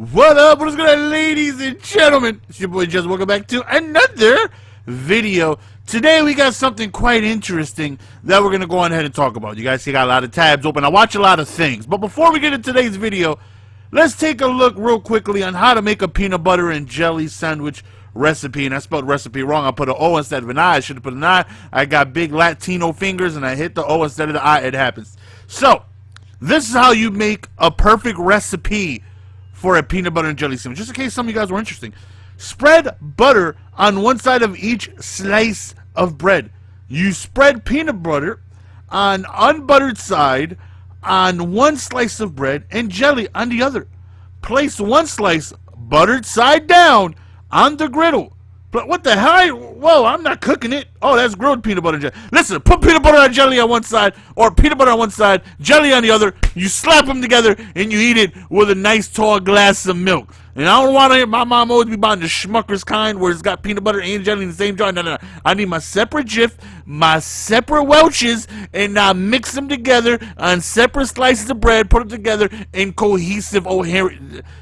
What up? What is going on, ladies and gentlemen? It's your boy Jez. Welcome back to another video. Today we got something quite interesting that we're going to go on ahead and talk about. You guys see I got a lot of tabs open. I watch a lot of things. But before we get into today's video, let's take a look real quickly on how to make a peanut butter and jelly sandwich recipe. And I spelled recipe wrong. I put an O instead of an I. I should have put an I. I got big Latino fingers and I hit the O instead of the I. It happens. So, this is how you make a perfect recipe for a peanut butter and jelly sandwich. Just in case some of you guys were interested. Spread butter on one side of each slice of bread. You spread peanut butter on unbuttered side on one slice of bread and jelly on the other. Place one slice buttered side down on the griddle. But what the hell? Whoa, I'm not cooking it. Oh, that's grilled peanut butter and jelly. Listen, put peanut butter and jelly on one side, or peanut butter on one side, jelly on the other. You slap them together, and you eat it with a nice tall glass of milk. And I don't want to hear my mom always be buying the Schmucker's kind, where it's got peanut butter and jelly in the same jar. No. I need my separate Jif, my separate Welch's, and now mix them together on separate slices of bread, put them together in cohesive O'Hare.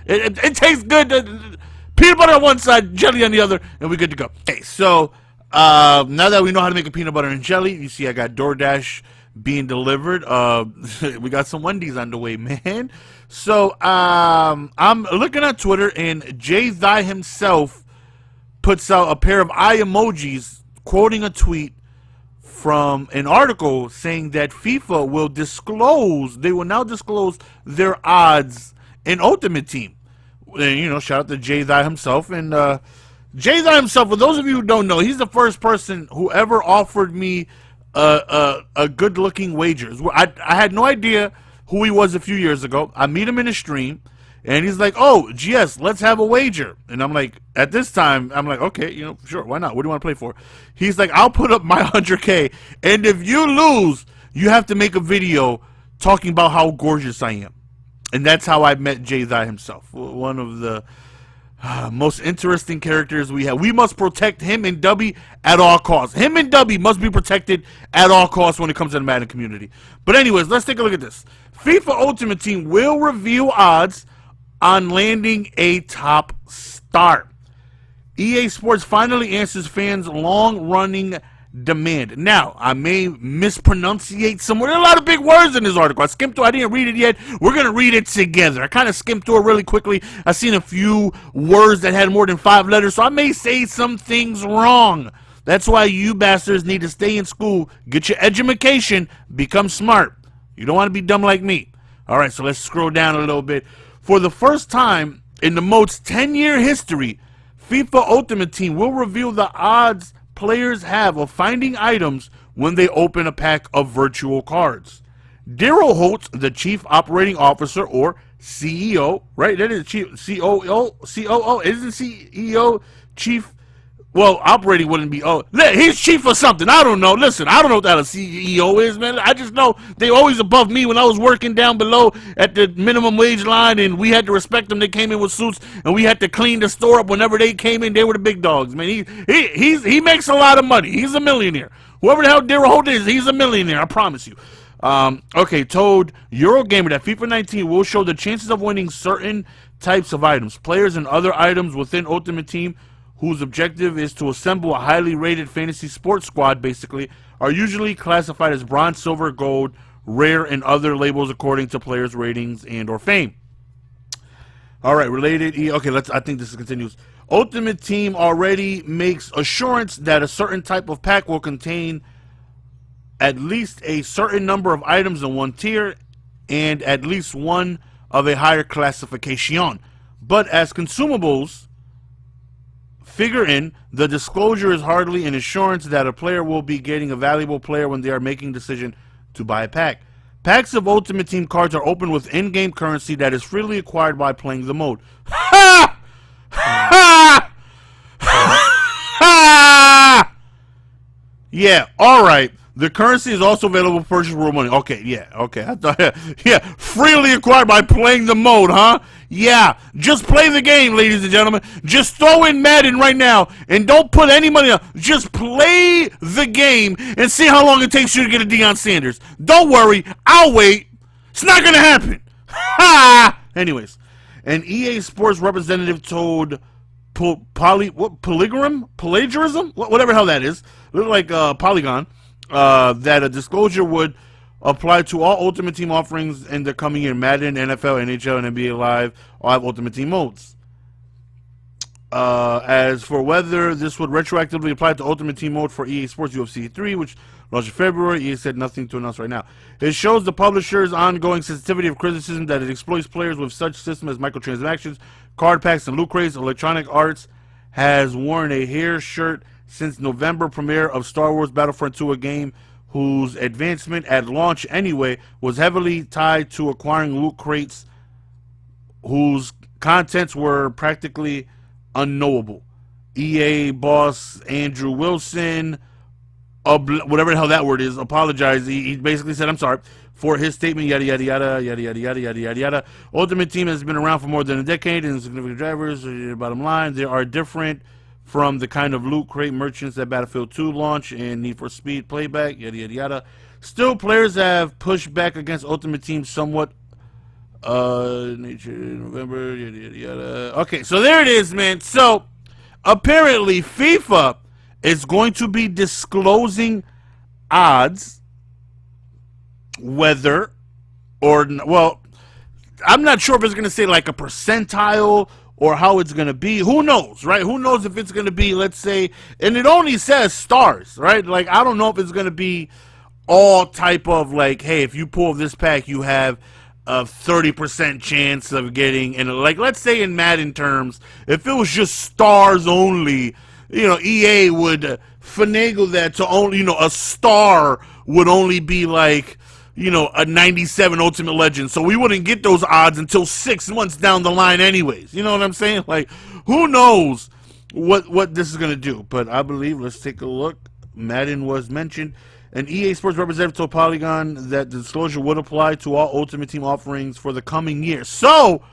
It tastes good. Peanut butter on one side, jelly on the other, and we're good to go. Okay, so now that we know how to make a peanut butter and jelly, you see I got DoorDash being delivered. We got some Wendy's on the way, man. So I'm looking at Twitter, and Jay Thy himself puts out a pair of eye emojis quoting a tweet from an article saying that FIFA will disclose, they will now disclose their odds in Ultimate Team. And, you know, shout out to Jay Thy himself. And Jay Thy himself, for those of you who don't know, he's the first person who ever offered me a good-looking wager. I had no idea who he was a few years ago. I meet him in a stream, and he's like, oh, GS, let's have a wager. And I'm like, at this time, I'm like, okay, you know, sure, why not? What do you want to play for? He's like, I'll put up my 100K, and if you lose, you have to make a video talking about how gorgeous I am. And that's how I met Jay Thy himself. One of the most interesting characters we have. We must protect him and Dubby at all costs. Him and Dubby must be protected at all costs when it comes to the Madden community. But anyways, let's take a look at this. FIFA Ultimate Team will reveal odds on landing a top star. EA Sports finally answers fans' long-running demand. Now, I may mispronunciate some. There are a lot of big words in this article. I skimmed through. I didn't read it yet. We're going to read it together. I kind of skimmed through it really quickly. I seen a few words that had more than 5 letters, so I may say some things wrong. That's why you bastards need to stay in school, get your education, become smart. You don't want to be dumb like me. All right, so let's scroll down a little bit. For the first time in the mode's 10-year history, FIFA Ultimate Team will reveal the odds players have of finding items when they open a pack of virtual cards. Daryl Holtz, the Chief Operating Officer, or CEO, right? That is Chief COO, isn't CEO Chief? Well, operating wouldn't be. Oh, he's chief or something. I don't know. Listen, I don't know what that a CEO is, man. I just know they always above me when I was working down below at the minimum wage line, and we had to respect them. They came in with suits, and we had to clean the store up whenever they came in. They were the big dogs, man. He makes a lot of money. He's a millionaire. Whoever the hell Daryl Holt is, he's a millionaire. I promise you. Okay, told Eurogamer that FIFA 19 will show the chances of winning certain types of items. Players and other items within Ultimate Team whose objective is to assemble a highly rated fantasy sports squad, basically, are usually classified as bronze, silver, gold, rare, and other labels according to players' ratings and or fame. All right, related. Okay, I think this continues. Ultimate Team already makes assurance that a certain type of pack will contain at least a certain number of items in one tier and at least one of a higher classification. But as consumables figure in, the disclosure is hardly an assurance that a player will be getting a valuable player when they are making a decision to buy a pack. Packs of Ultimate Team cards are opened with in-game currency that is freely acquired by playing the mode. Ha! Ha! Ha! Yeah, alright. The currency is also available for purchase real money. Okay, yeah, okay. I thought, yeah, freely acquired by playing the mode, huh? Yeah, just play the game, ladies and gentlemen. Just throw in Madden right now and don't put any money on. Just play the game and see how long it takes you to get a Deion Sanders. Don't worry, I'll wait. It's not going to happen. Ha! Anyways. An EA Sports representative told plagiarism, whatever the hell that is, look like Polygon, that a disclosure would apply to all Ultimate Team offerings in the coming year. Madden, NFL, NHL, and NBA Live all have Ultimate Team modes. As for whether this would retroactively apply to Ultimate Team mode for EA Sports UFC 3, which launched in February, EA said nothing to announce right now. It shows the publisher's ongoing sensitivity of criticism that it exploits players with such systems as microtransactions, card packs, and loot crates. Electronic Arts has worn a hair shirt since November premiere of Star Wars Battlefront 2, a game whose advancement at launch anyway was heavily tied to acquiring loot crates whose contents were practically unknowable. EA boss Andrew Wilson, whatever the hell that word is, apologized. He basically said, I'm sorry for his statement, yada, yada, yada, yada, yada, yada, yada, yada, yada. Ultimate Team has been around for more than a decade, and significant drivers, bottom line, they are different from the kind of loot crate merchants that Battlefield 2 launch and Need for Speed playback, yada, yada, yada. Still, players have pushed back against Ultimate Team somewhat. November, yada, yada, yada. Okay, so there it is, man. So, apparently, FIFA is going to be disclosing odds, whether or, well, I'm not sure if it's going to say like a percentile or how it's going to be. Who knows, right? Who knows if it's going to be, let's say, and it only says stars, right? Like, I don't know if it's going to be all type of like, hey, if you pull this pack, you have a 30% chance of getting, and like, let's say in Madden terms, if it was just stars only, you know, EA would finagle that to only, you know, a star would only be like, you know, a 97 Ultimate Legend. So we wouldn't get those odds until 6 months down the line anyways. You know what I'm saying? Like, who knows what this is going to do. But I believe, let's take a look. Madden was mentioned. An EA Sports representative told Polygon that the disclosure would apply to all Ultimate Team offerings for the coming year. So,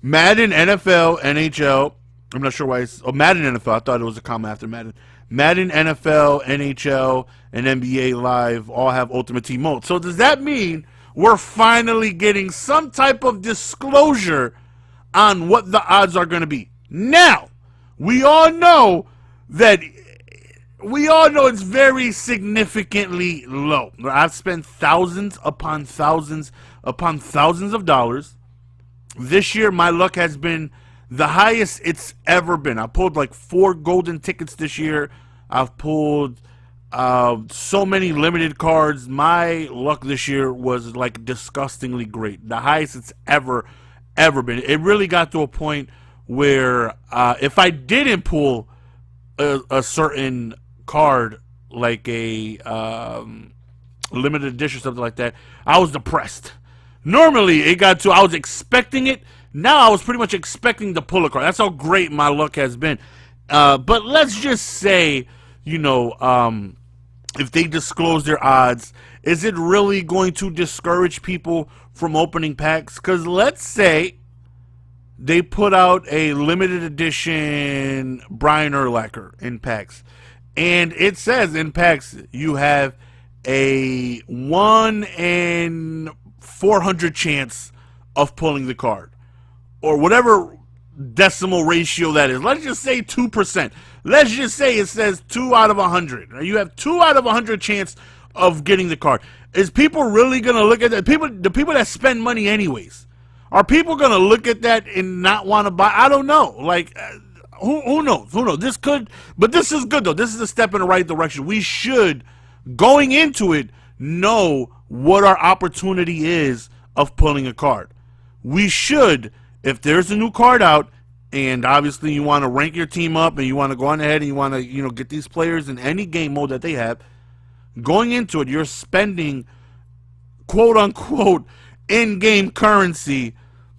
Madden, NFL, NHL, I'm not sure why it's, oh, Madden, NFL, I thought it was a comma after Madden. Madden, NFL, NHL, and NBA Live all have Ultimate Team mode. So does that mean we're finally getting some type of disclosure on what the odds are going to be? Now, we all know it's very significantly low. I've spent thousands upon thousands upon thousands of dollars. This year, my luck has been the highest it's ever been. I pulled like 4 golden tickets this year. I've pulled so many limited cards. My luck this year was like disgustingly great. The highest it's ever been. It really got to a point where if I didn't pull a certain card, like a limited edition or something like that, I was depressed. Normally, it got to, I was expecting it. Now I was pretty much expecting to pull a card. That's how great my luck has been. But let's just say, you know, if they disclose their odds, is it really going to discourage people from opening packs? Because let's say they put out a limited edition Brian Urlacher in packs, and it says in packs you have a 1 in 400 chance of pulling the card, or whatever decimal ratio that is. Let's just say 2%. Let's just say it says 2 out of 100. You have 2 out of 100 chance of getting the card. Is people really going to look at that? The people that spend money anyways, are people going to look at that and not want to buy? I don't know. Like, who knows? Who knows? This could, but this is good though. This is a step in the right direction. We should, going into it, know what our opportunity is of pulling a card. We should, if there's a new card out, and obviously you want to rank your team up and you want to go on ahead and you want to, you know, get these players in any game mode that they have, going into it, you're spending quote unquote in-game currency.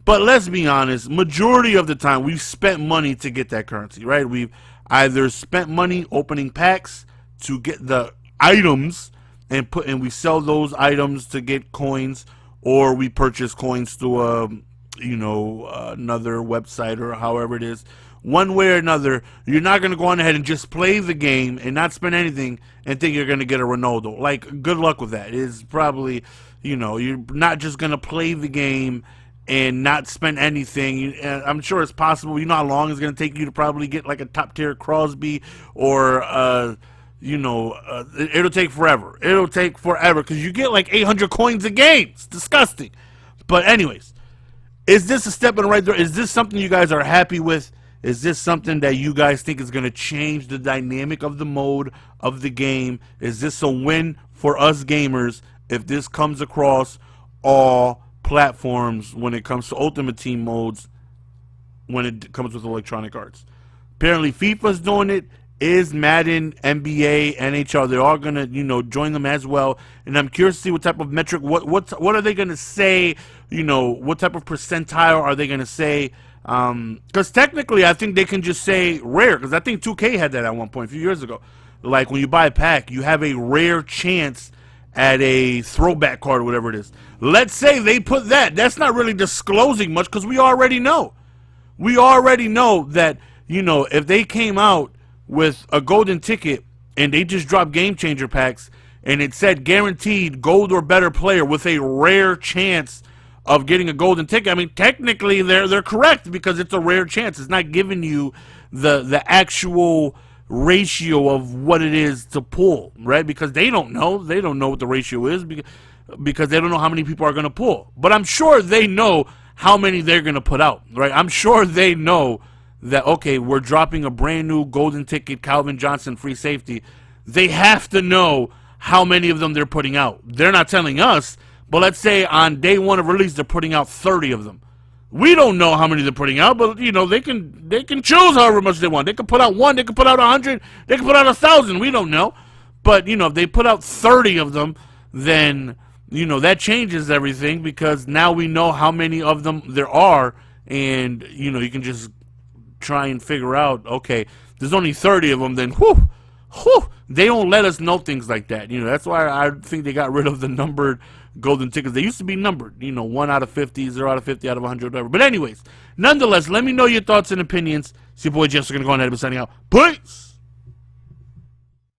But let's be honest, majority of the time we've spent money to get that currency, right? We've either spent money opening packs to get the items and we sell those items to get coins, or we purchase coins through another website or however it is. One way or another, you're not going to go on ahead and just play the game and not spend anything and think you're going to get a Ronaldo. Like, good luck with that. It's probably, you know, you're not just going to play the game and not spend anything. I'm sure it's possible. You know how long it's going to take you to probably get like a top tier Crosby or it'll take forever. It'll take forever because you get like 800 coins a game. It's disgusting. But anyways, is this a step in the right direction? Is this something you guys are happy with? Is this something that you guys think is going to change the dynamic of the mode of the game? Is this a win for us gamers if this comes across all platforms when it comes to Ultimate Team modes, when it comes with Electronic Arts? Apparently FIFA's doing it. Is Madden, NBA, NHL, they're all gonna, join them as well. And I'm curious to see what type of metric, what are they gonna say? What type of percentile are they gonna say? Because technically, I think they can just say rare. Because I think 2K had that at one point a few years ago. Like when you buy a pack, you have a rare chance at a throwback card or whatever it is. Let's say they put that. That's not really disclosing much because we already know. We already know that, if they came out with a golden ticket and they just dropped game changer packs and it said guaranteed gold or better player with a rare chance of getting a golden ticket, I mean, technically they're correct because it's a rare chance. It's not giving you the actual ratio of what it is to pull, right? Because they don't know. They don't know what the ratio is because they don't know how many people are going to pull. But I'm sure they know how many they're going to put out, right? I'm sure they know that, okay, we're dropping a brand new golden ticket Calvin Johnson free safety. They have to know how many of them they're putting out. They're not telling us, but let's say on day one of release they're putting out 30 of them. We don't know how many they're putting out, but they can choose however much they want. They can put out 1, they can put out 100, they can put out 1,000. We don't know, but if they put out 30 of them, then that changes everything because now we know how many of them there are, and you can just try and figure out. Okay, there's only 30 of them. Then they don't let us know things like that. That's why I think they got rid of the numbered golden tickets. They used to be numbered, 1 out of 50, 0 out of 50, out of 100, whatever. But anyways, nonetheless, let me know your thoughts and opinions. It's your boy Jess. We're going to go on ahead and signing out. Peace!